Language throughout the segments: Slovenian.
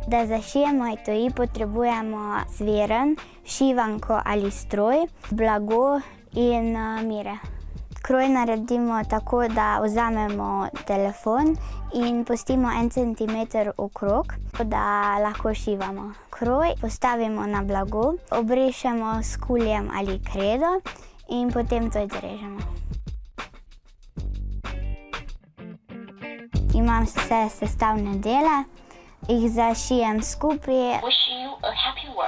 Da zašijemo etui, potrebujemo sviren, šivanko ali stroj, blago in mire. Kroj naredimo tako, da vzamemo telefon in pustimo 1 centimeter okrog, da lahko šivamo. Kroj postavimo na blago, obrišemo s kuljem ali kredo in potem to odrežemo. Imam vse sestavne dele, jih zašijem skupaj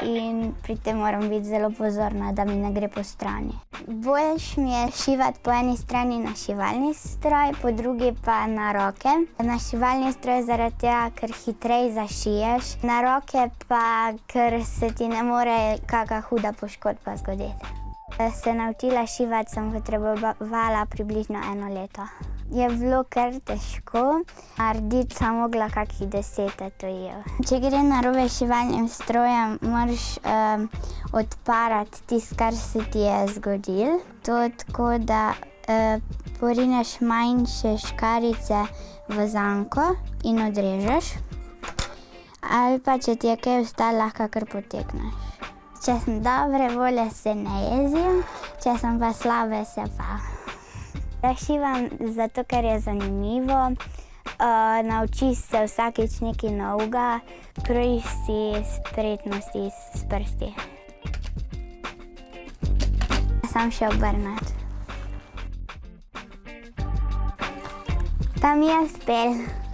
in pri tem moram biti zelo pozorna, da mi ne gre po strani. Boljše mi je šivati po eni strani na šivalni stroj, po drugi pa na roke. Na šivalni stroj zaradi tega, ker hitreje zašiješ, na roke pa, ker se ti ne more kaka huda poškodba zgoditi. Da se naučila šivati, sem potrebovala približno 1 leto. Je bilo kar težko, narediti sem mogla kakih 10 etuijev. Če gre narobe s šivalnim strojem, moraš odparati tisto, kar se ti je zgodilo. To tako, da porineš manjše škarjice v zanko in odrežeš. Ali pa, če ti je kaj ostalo, lahko kar potegneš. Če sem dobre volje, se ne jezim, če sem pa slabe, se pa. Šivam zato, ker je zanimivo, naučiš se vsakič nekaj novega, krojiš si spretnosti s prsti. Samo še obrniti. Pa mi je uspelo.